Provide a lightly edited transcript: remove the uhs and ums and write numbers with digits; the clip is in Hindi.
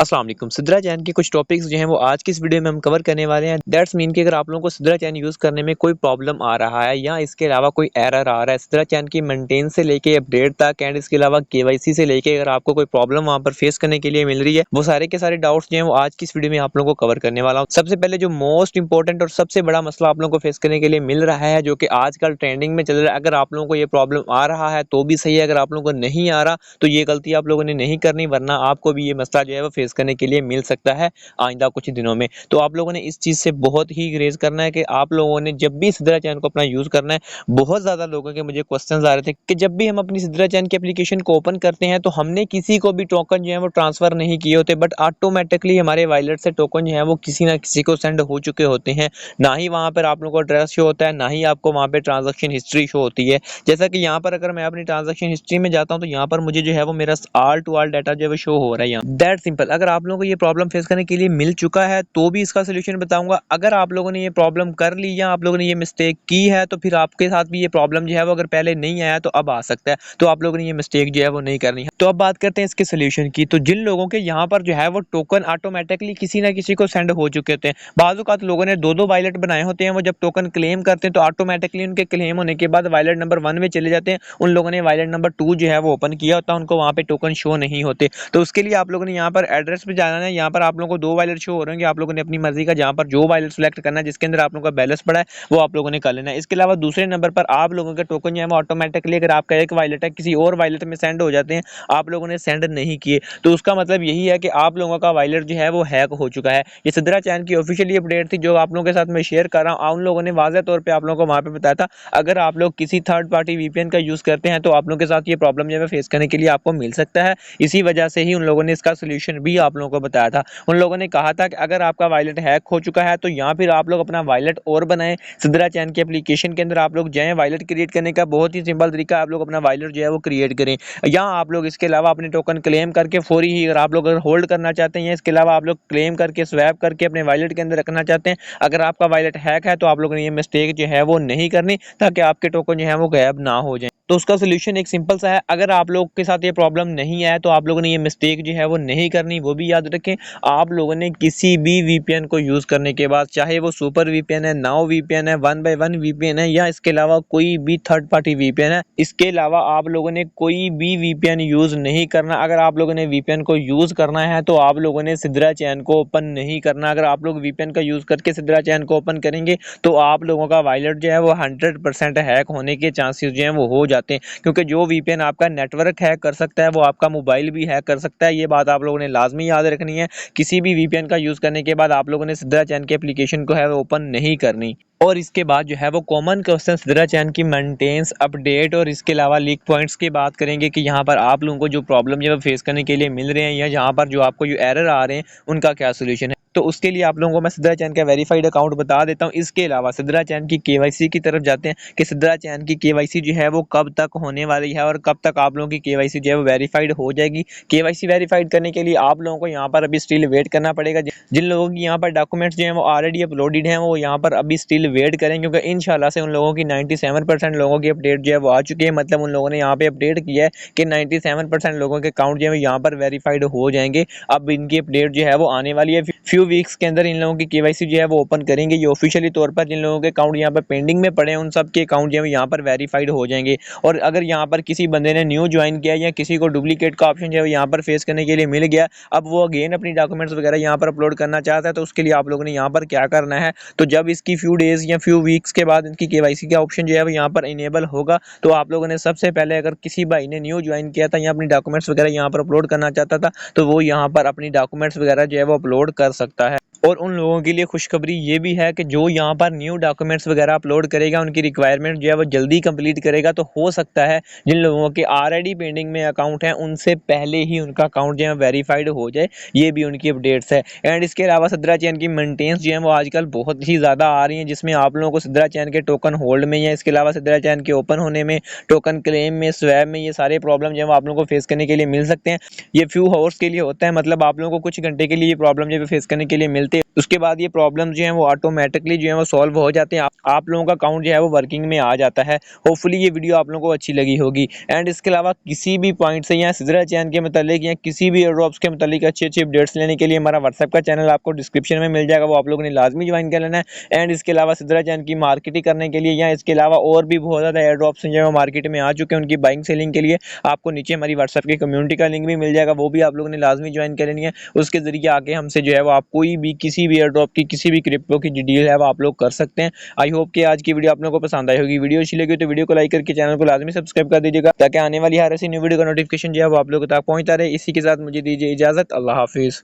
अस्सलाम वालेकुम। सिद्रा चैन के कुछ टॉपिक्स जो हैं वो आज की इस वीडियो में हम कवर करने वाले हैं। दैट्स मीन कि अगर आप लोगों को सिद्रा चैन यूज़ करने में कोई प्रॉब्लम आ रहा है या इसके अलावा कोई एरर आ रहा है सिद्रा चैन की मेंटेन से लेके अपडेट तक एंड इसके अलावा केवाईसी से लेके अगर आपको कोई प्रॉब्लम वहाँ पर फेस करने के लिए मिल रही है, वो सारे के सारे डाउट्स जो हैं वो आज की इस वीडियो में आप लोगों को कवर करने वाला हूँ। सबसे पहले जो मोस्ट इंपॉर्टेंट और सबसे बड़ा मसला आप लोगों को फेस करने के लिए मिल रहा है, जो कि आजकल ट्रेंडिंग में चल रहा है। अगर आप लोगों को ये प्रॉब्लम आ रहा है तो भी सही है, अगर आप लोगों को नहीं आ रहा तो ये गलती आप लोगों ने नहीं करनी, वरना आपको भी ये मसला जो है वो फेस करने के लिए मिल सकता है आइंदा कुछ दिनों में। तो आप लोगों ने इस चीज़ से बहुत ही ग्रेज करना है कि आप लोगों ने जब भी सिद्रा चैन को अपना यूज़ करना है। बहुत ज़्यादा लोगों के मुझे क्वेश्चंस आ रहे थे कि जब भी हम अपनी सिद्रा चैन की एप्लीकेशन को ओपन करते हैं तो हमने किसी को भी टोकन जो है वो ट्रांसफ़र नहीं किए होते, बट ऑटोमेटिकली हमारे वॉलेट से टोकन जो है वो किसी ना किसी को सेंड हो चुके होते हैं। ना ही वहाँ पर आप लोगों को एड्रेस शो होता है, ना ही आपको वहाँ पे ट्रांजैक्शन हिस्ट्री शो होती है। जैसा कि यहाँ पर अगर मैं अपनी ट्रांजैक्शन हिस्ट्री में जाता हूँ तो यहाँ पर मुझे जो है वो मेरा ऑल टू ऑल डाटा जो है वो शो हो रहा है यहाँ। That simple. अगर आप लोगों को ये प्रॉब्लम फेस करने के लिए मिल चुका है तो भी इसका सोल्यूशन बताऊंगा। अगर आप लोगों ने ये प्रॉब्लम कर ली या आप लोगों ने ये मिस्टेक की है तो फिर आपके साथ भी ये प्रॉब्लम जो है वो अगर पहले नहीं आया तो अब आ सकता है, तो आप लोगों ने ये मिस्टेक जो है वो नहीं करनी है। तो अब बात करते हैं इसके सोल्यूशन की। तो जिन लोगों के यहाँ पर जो है वो टोकन ऑटोमेटिकली किसी ना किसी को सेंड हो चुके होते हैं, बाज़ औक़ात लोगों ने दो वायलेट बनाए होते हैं, वो जब टोकन क्लेम करते हैं तो ऑटोमेटिकली उनके क्लेम होने के बाद वायलेट नंबर 1 में चले जाते हैं। उन लोगों ने वायलेट नंबर 2 जो है वो ओपन किया होता है, उनको वहाँ पे टोकन शो नहीं होते। तो उसके लिए आप लोगों ने यहाँ पर एड्रेस पे जाना है। यहाँ पर आप लोगों को 2 वायलेट शो हो रहे होंगे, आप लोगों ने अपनी मर्जी का जहाँ पर जो वायलेट सेलेक्ट करना है जिसके अंदर आप लोगों का बैलेंस पड़ा है वो आप लोगों ने कर लेना है। इसके अलावा दूसरे नंबर पर आप लोगों के टोकन जो है वो ऑटोमेटिकली अगर आपका एक वायलेट है किसी और वायलेट में सेंड हो जाते हैं, आप लोगों ने सेंड नहीं किए, तो उसका मतलब यही है कि आप लोगों का वायलेट जो है वो हैक हो चुका है। ये सिद्रा चैन की ऑफिशियली अपडेट थी जो आप लोगों के साथ मैं शेयर कर रहा हूँ। उन लोगों ने वाज़ेह तौर पे आप लोगों को वहाँ पे बताया था अगर आप लोग किसी थर्ड पार्टी वीपीएन का यूज़ करते हैं तो आप लोगों के साथ ये प्रॉब्लम जो है फेस करने के लिए आपको मिल सकता है। इसी वजह से ही उन लोगों ने इसका सोल्यूशन भी आप लोगों को बताया था। उन लोगों ने कहा था कि अगर आपका वायलेट हैक हो चुका है तो या फिर आप लोग अपना वायलेट और बनाएं। सिद्रा चैन की एप्लीकेशन के अंदर आप लोग जाएं, वायलेट क्रिएट करने का बहुत ही सिंपल तरीका, आप लोग अपना वायलेट जो है वो क्रिएट करें। या आप लोग इसके अलावा अपने टोकन क्लेम करके फौरी ही अगर आप लोग होल्ड करना चाहते हैं, इसके अलावा आप लोग क्लेम करके स्वैप करके अपने वायलेट के अंदर रखना चाहते हैं, अगर आपका वायलेट हैक है तो आप लोगों ने ये मिस्टेक जो है वो नहीं करनी, ताकि आपके टोकन जो है वो गायब ना हो जाए। तो उसका सोल्यूशन एक सिंपल सा है। अगर आप लोग के साथ ये प्रॉब्लम नहीं है तो आप लोगों ने ये मिस्टेक जो है वो नहीं करनी। वो भी याद रखें, आप लोगों ने किसी भी वीपीएन को यूज़ करने के बाद, चाहे वो सुपर वीपीएन है, नाउ वीपीएन है, 1x1 वीपीएन है या इसके अलावा कोई भी थर्ड पार्टी वीपीएन है, इसके अलावा आप लोगों ने कोई भी वीपीएन यूज़ नहीं करना। अगर आप लोगों ने वीपीएन को यूज़ करना है तो आप लोगों ने सिद्रा चैन को ओपन नहीं करना। अगर आप लोग वीपीएन का यूज़ करके सिद्रा चैन को ओपन करेंगे तो आप लोगों का वायलेट जो है वो 100% हैक होने के चांसेस जो हैं वो हो जाते हैं, क्योंकि जो वीपीएन आपका नेटवर्क हैक कर सकता है वो आपका मोबाइल भी हैक कर सकता है। ये बात आप लोगों ने लाजमी याद रखनी है। किसी भी वीपीएन का यूज़ करने के बाद आप लोगों ने सिद्रा चैन की एप्लीकेशन को है वो ओपन नहीं करनी। और इसके बाद जो है वो कॉमन क्वेश्चन सिद्रा चैन की मेंटेनेंस, अपडेट और इसके अलावा लीक पॉइंट्स की बात करेंगे कि यहाँ पर आप लोगों को जो प्रॉब्लम जो है फेस करने के लिए मिल रहे हैं या यहाँ पर जो आपको जो एरर आ रहे हैं उनका क्या सोल्यूशन है। तो उसके लिए आप लोगों को मैं सिद्रा चैन का वेरीफाइड अकाउंट बता देता हूँ। इसके अलावा सिद्रा चैन की केवाईसी की तरफ जाते हैं कि सिद्रा चैन की केवाईसी जो है वो कब तक होने वाली है और कब तक आप लोगों की केवाईसी जो है वो वेरीफाइड हो जाएगी। केवाईसी वेरीफाइड करने के लिए आप लोगों को यहाँ पर अभी स्टिल वेट करना पड़ेगा। जिन लोगों की यहाँ पर डॉक्यूमेंट्स जो है वो ऑलरेडी अपलोडेड हैं वो यहाँ पर अभी स्टिल वेट करें, क्योंकि इंशाल्लाह से उन लोगों की 97% लोगों की अपडेट जो है वो आ चुकी है। मतलब उन लोगों ने यहाँ पे अपडेट किया है कि 97% लोगों के अकाउंट जो है यहाँ पर वेरीफाइड हो जाएंगे। अब इनकी अपडेट जो है वो आने वाली है। फ्यू वीक्स के अंदर इन लोगों की केवाईसी जो है वो ओपन करेंगे। ये ऑफिशियली तौर पर जिन लोगों के अकाउंट यहाँ पर पेंडिंग में पड़े हैं उन सब के अकाउंट जो है यहाँ पर वेरीफाइड हो जाएंगे। और अगर यहाँ पर किसी बंदे ने न्यू ज्वाइन किया या किसी को डुप्लीकेट का ऑप्शन जो है यहाँ पर फेस करने के लिए मिल गया, अब वो अगेन अपनी डॉक्यूमेंट्स वगैरह यहाँ पर अपलोड करना चाहता है, तो उसके लिए आप लोगों ने यहाँ पर क्या करना है, तो जब इसकी फ्यू डेज या फ्यू वीक्स के बाद इनकी केवाईसी का ऑप्शन जो है वो यहाँ पर इनेबल होगा, तो आप लोगों ने सबसे पहले, अगर किसी भाई ने न्यू ज्वाइन किया था या अपनी डॉक्यूमेंट्स वगैरह यहाँ पर अपलोड करना चाहता था, तो वो यहाँ पर अपनी डॉक्यूमेंट्स वगैरह जो है वो अपलोड कर सकता है। और उन लोगों के लिए खुशखबरी ये भी है कि जो यहाँ पर न्यू डॉक्यूमेंट्स वगैरह अपलोड करेगा उनकी रिक्वायरमेंट जो है वो जल्दी कंप्लीट करेगा, तो हो सकता है जिन लोगों के ऑलरेडी पेंडिंग में अकाउंट है उनसे पहले ही उनका अकाउंट जो है वेरीफाइड हो जाए। ये भी उनकी अपडेट्स है। एंड इसके अलावा सिद्रा चैन की मेंटेनेंस जो है वो आजकल बहुत ही ज़्यादा आ रही है, जिसमें आप लोगों को सिद्रा चैन के टोकन होल्ड में या इसके अलावा सिद्रा चैन के ओपन होने में, टोकन क्लेम में, स्वैप में, ये सारे प्रॉब्लम जो है वो आप लोगों को फेस करने के लिए मिल सकते हैं। ये फ्यू आवर्स के लिए होता है, मतलब आप लोगों को कुछ घंटे के लिए ये प्रॉब्लम जो है फेस करने के लिए मिलते हैं। लेते हैं, उसके बाद ये प्रॉब्लम जो है वो ऑटोमेटिकली जो है वो सॉल्व हो जाते हैं। आप लोगों का अकाउंट जो है वो वर्किंग में आ जाता है। होपफुली ये वीडियो आप लोगों को अच्छी लगी होगी। एंड इसके अलावा किसी भी पॉइंट से या सिजरा चैन के मतलब या किसी भी एयरड्रॉप्स के मतलब अच्छी अपडेट्स लेने के लिए हमारा व्हाट्सएप का चैनल आपको डिस्क्रिप्शन में मिल जाएगा, वो आप लोगों ने लाजमी ज्वाइन कर लेना है। एंड इसके अलावा सिजरा चैन की मार्केटिंग करने के लिए या इसके अलावा और भी बहुत ज़्यादा एयरड्रॉप्स जो है मार्केट में आ चुके हैं, उनकी बाइंग सेलिंग के लिए आपको नीचे हमारी व्हाट्सएप की कम्युनिटी का लिंक भी मिल जाएगा, वो भी आप लोगों ने लाजमी ज्वाइन कर लेनी है। उसके जरिए आके हमसे जो है वो आप कोई भी किसी भी एयरड्रॉप की किसी भी क्रिप्टो की डील है वो आप लोग कर सकते हैं। आई होप कि आज की वीडियो आप लोगों को पसंद आई होगी। वीडियो अच्छी लगी तो वीडियो को लाइक करके चैनल को लाजमी सब्सक्राइब कर दीजिएगा, ताकि आने वाली हर ऐसी न्यू वीडियो का नोटिफिकेशन जो है वो आप लोगों तक पहुंचता रहे। इसी के साथ मुझे दीजिए इजाजत। अल्लाह हाफिज।